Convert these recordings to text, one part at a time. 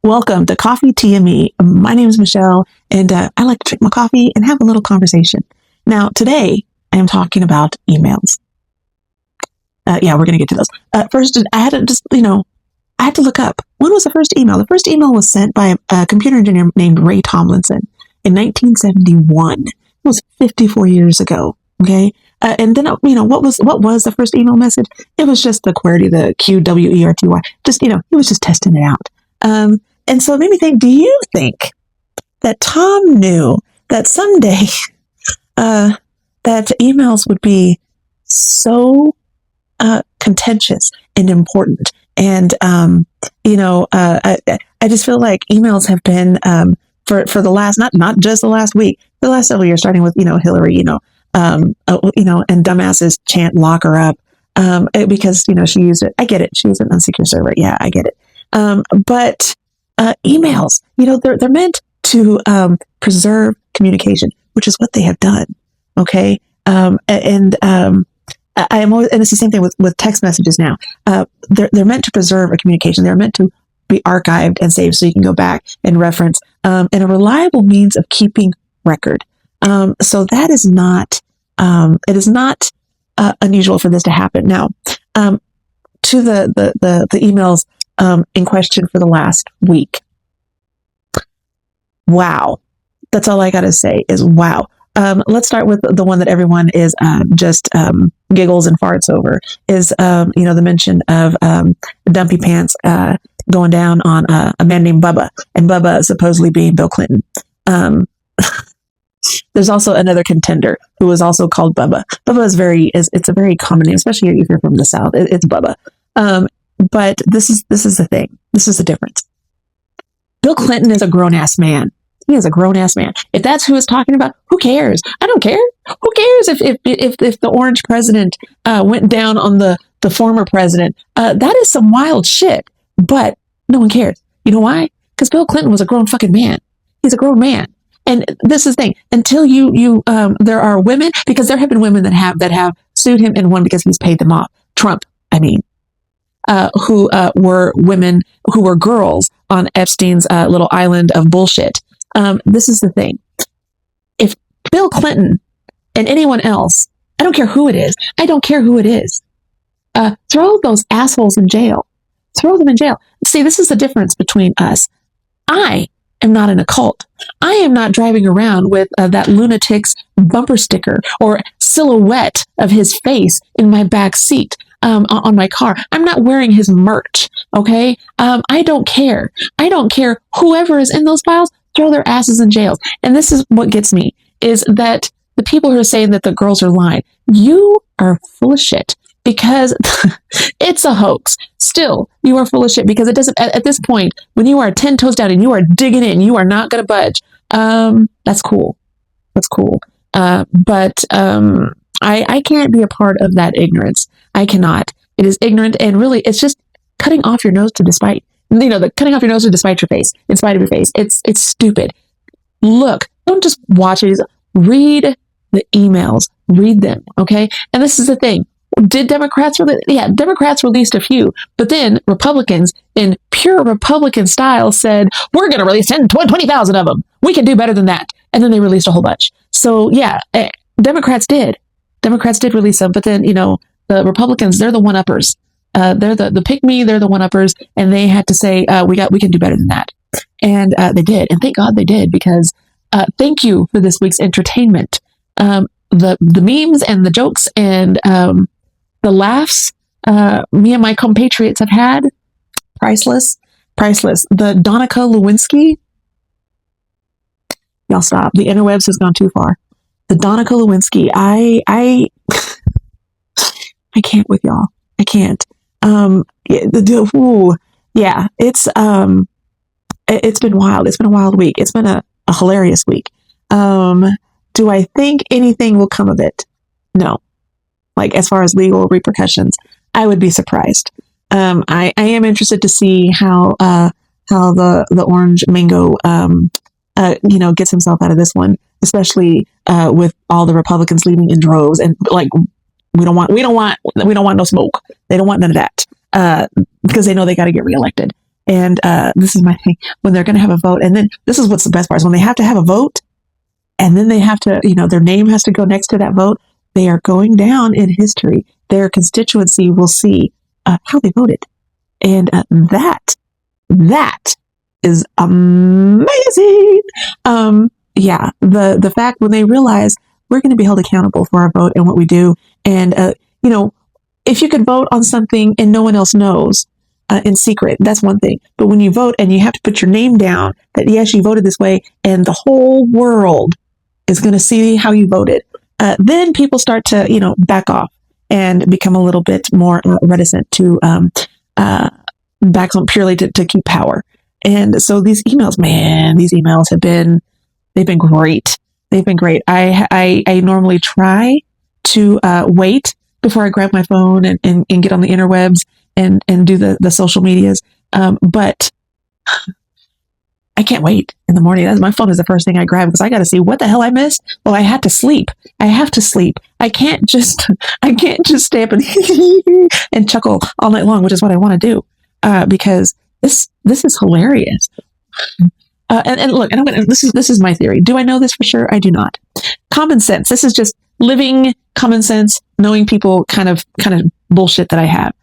Welcome to Coffee, Tea, and Me. My name is Michelle, and I like to drink my coffee and have a little conversation. Now, today, I am talking about emails. Yeah, we're going to get to those. First, I had to I had to look up, when was the first email? The first email was sent by a computer engineer named Ray Tomlinson in 1971. It was 54 years ago. Okay. And then, what was the first email message? It was just the QWERTY, the QWERTY. Just, he was just testing it out. And so it made me think, do you think that Tom knew that someday that emails would be so contentious and important? And, I just feel like emails have been for the last, not just the last week, the last several years, starting with, Hillary, and dumbasses chant lock her up because, she used it. I get it. She used an unsecure server. Yeah, I get it. But emails, they're meant to preserve communication, which is what they have done. Okay. I am always, and it's the same thing with text messages now. They're meant to preserve a communication. They're meant to be archived and saved so you can go back and reference, and a reliable means of keeping record. So that is not, it is not unusual for this to happen. Now, to the emails in question for the last week. Wow. That's all I got to say is wow. Let's start with the one that everyone is just giggles and farts over is, the mention of Dumpy Pants going down on a man named Bubba, and Bubba supposedly being Bill Clinton. There's also another contender who is also called Bubba. Bubba it's a very common name, especially if you're from the South. It's Bubba. But this is the thing. This is the difference. Bill Clinton is a grown-ass man. He is a grown-ass man. If that's who is talking about, who cares? I don't care. Who cares if the orange president went down on the former president? That is some wild shit. But no one cares. You know why? Because Bill Clinton was a grown fucking man. He's a grown man. And this is the thing. Until there are women, because there have been women that have sued him and won because he's paid them off. Trump, who were women who were girls on Epstein's little island of bullshit. This is the thing. If Bill Clinton and anyone else, I don't care who it is. I don't care who it is. Throw those assholes in jail. Throw them in jail. See, this is the difference between us. I am not in a cult. I am not driving around with that lunatic's bumper sticker or silhouette of his face in my back seat. On my car. I'm not wearing his merch. Okay. I don't care. I don't care. Whoever is in those files, throw their asses in jails. And this is what gets me is that the people who are saying that the girls are lying, you are full of shit because it's a hoax. Still, you are full of shit because it doesn't, at this point, when you are 10 toes down and you are digging in, you are not going to budge. That's cool. That's cool. But I can't be a part of that ignorance. I cannot. It is ignorant, and really, it's just cutting off your nose to despite. The cutting off your nose to despite your face, in spite of your face. It's stupid. Look, don't just watch it. Read the emails. Read them. Okay. And this is the thing. Did Democrats release? Yeah, Democrats released a few, but then Republicans, in pure Republican style, said we're going to release 20,000 of them. We can do better than that. And then they released a whole bunch. So yeah, Democrats did release them, but then the Republicans, they're the one-uppers. They're the pick-me, they're the one-uppers, and they had to say, we can do better than that. And they did. And thank God they did, because thank you for this week's entertainment. The memes and the jokes and the laughs me and my compatriots have had, priceless. The Donica Lewinsky, y'all stop. The interwebs has gone too far. The Donica Lewinsky, I can't with y'all. I can't. It's been wild. It's been a wild week. It's been a hilarious week. Do I think anything will come of it? No. Like, as far as legal repercussions, I would be surprised. I am interested to see how the orange mango, gets himself out of this one, especially with all the Republicans leaving in droves, and like, we don't want no smoke. They don't want none of that because they know they got to get reelected. And this is my thing, when they're going to have a vote. And then this is what's the best part is when they have to have a vote and then they have to, their name has to go next to that vote. They are going down in history. Their constituency will see how they voted. And that is amazing. The fact when they realize we're going to be held accountable for our vote and what we do. And, if you could vote on something and no one else knows in secret, that's one thing. But when you vote and you have to put your name down that, yes, you voted this way and the whole world is going to see how you voted, then people start to, back off and become a little bit more reticent to back on purely to keep power. And so these emails, they've been great. They've been great. I normally try to wait before I grab my phone and get on the interwebs and do the social medias. But I can't wait in the morning. My phone is the first thing I grab because I got to see what the hell I missed. Well, I had to sleep. I have to sleep. I can't just stay up and chuckle all night long, which is what I want to do. Because this is hilarious. And look, this is my theory. Do I know this for sure? I do not. Common sense. This is just living common sense, knowing people kind of bullshit that I have.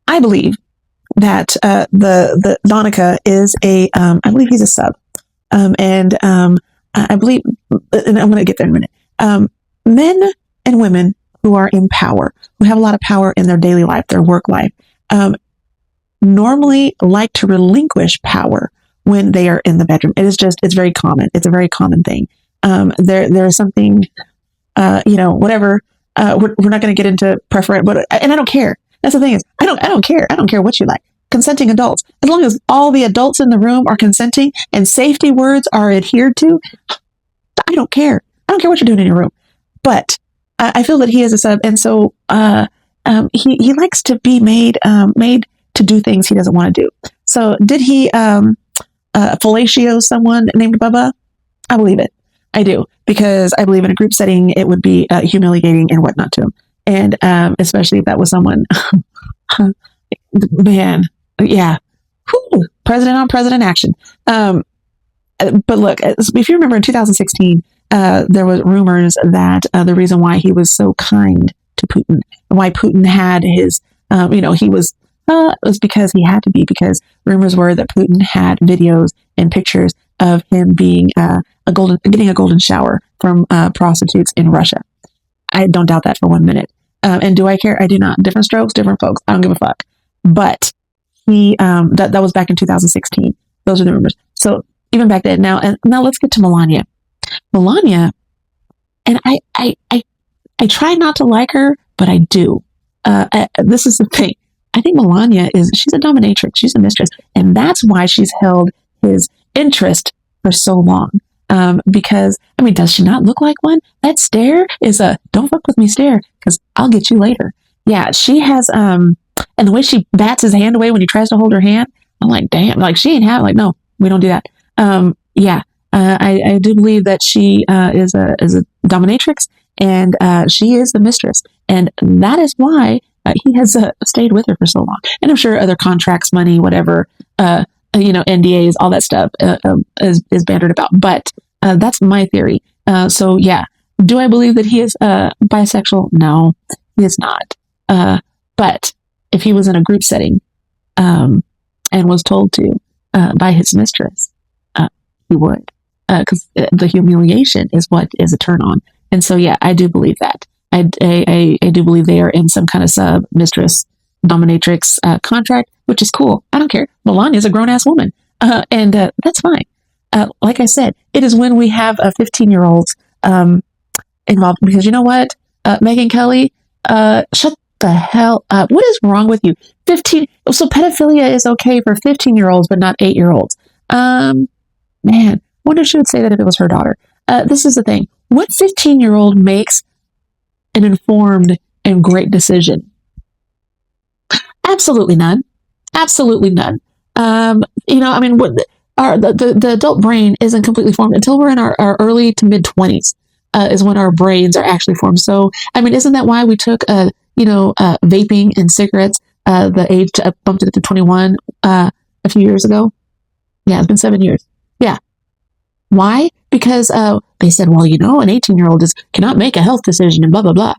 I believe that the Donica is I believe he's a sub. I believe, and I'm going to get there in a minute. Men and women who are in power, who have a lot of power in their daily life, their work life, normally like to relinquish power when they are in the bedroom. It's very common. It's a very common thing. There's something, whatever. We're not going to get into preference, but I don't care. That's the thing is, I don't care. I don't care what you like. Consenting adults, as long as all the adults in the room are consenting and safety words are adhered to, I don't care. I don't care what you're doing in your room. But I feel that he is a sub, and so he likes to be made to do things he doesn't want to do. So did he fellatio someone named Bubba? I believe it. I do, because I believe in a group setting it would be humiliating and whatnot to him, and especially if that was someone. Man, yeah, whew, president on president action. But look, if you remember in 2016, there was rumors that the reason why he was so kind to Putin, why Putin had his, he was because he had to be, because rumors were that Putin had videos and pictures of him being getting a golden shower from prostitutes in Russia. I don't doubt that for 1 minute. And do I care? I do not. Different strokes, different folks. I don't give a fuck. But he, that was back in 2016. Those are the rumors. So even back then, now let's get to Melania. Melania, and I try not to like her, but I do. This is the thing. I think Melania she's a dominatrix. She's a mistress. And that's why she's held his interest for so long. Because, does she not look like one? That stare is don't fuck with me stare, because I'll get you later. Yeah, she has, and the way she bats his hand away when he tries to hold her hand, I'm like, damn, like she ain't have, like, no, we don't do that. I do believe that she is a dominatrix, and she is the mistress. And that is why he has stayed with her for so long. And I'm sure other contracts, money, whatever, NDAs, all that stuff is bantered about. But that's my theory. So yeah, do I believe that he is bisexual? No, he is not. But if he was in a group setting and was told to by his mistress, he would, because the humiliation is what is a turn on. And so yeah, I do believe that. I do believe they are in some kind of sub mistress dominatrix contract, which is cool. I don't care. Melania is a grown ass woman, and that's fine. Like I said, it is when we have 15-year-olds involved, because you know what, Megyn Kelly, shut the hell up. What is wrong with you? 15. So pedophilia is okay for 15-year-olds, but not 8-year-olds. Man, wonder if she would say that if it was her daughter. This is the thing. What 15-year-old makes an informed and great decision? Absolutely none. Absolutely none. The adult brain isn't completely formed until we're in our early to mid 20s, is when our brains are actually formed. So, isn't that why we took, vaping and cigarettes the age bumped it to 21 a few years ago. Yeah, it's been 7 years. Yeah. Why? Because they said, well, an 18-year-old cannot make a health decision and blah, blah, blah.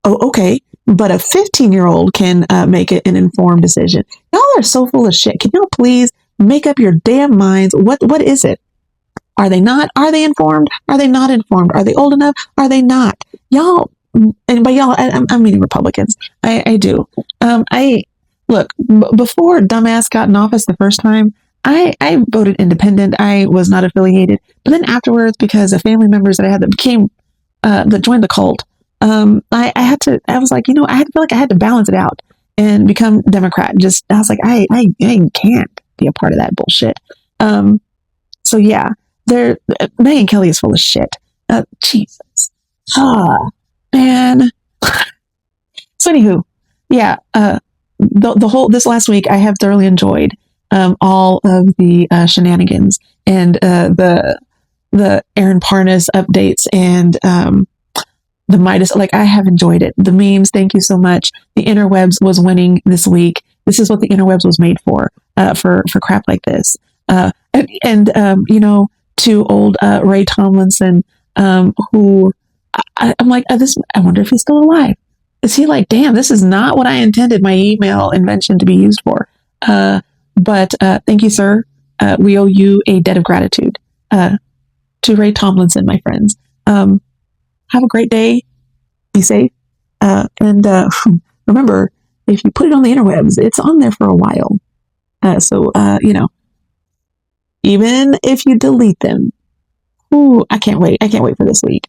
Oh, okay. But a 15-year-old can make an informed decision. Y'all are so full of shit. Can y'all please make up your damn minds? What is it? Are they not? Are they informed? Are they not informed? Are they old enough? Are they not? Y'all, and by y'all, I'm meaning Republicans. I do. Look, before dumbass got in office the first time, I voted independent. I was not affiliated. But then afterwards, because of family members that I had that joined the cult, I was like, I had to feel like I had to balance it out and become Democrat. I was like, I can't be a part of that bullshit. So yeah, Megyn Kelly is full of shit. Jesus. Man. So anywho, yeah, the whole, this last week, I have thoroughly enjoyed, all of the, shenanigans and, the Aaron Parnas updates and, the Midas, like I have enjoyed it. The memes, thank you so much. The interwebs was winning this week. This is what the interwebs was made for crap like this. To old Ray Tomlinson, who I'm like, I wonder if he's still alive. Is he like, damn, this is not what I intended my email invention to be used for. But thank you, sir. We owe you a debt of gratitude to Ray Tomlinson, my friends. Have a great day. Be safe. And remember, if you put it on the interwebs, it's on there for a while. So, even if you delete them, ooh, I can't wait. I can't wait for this week.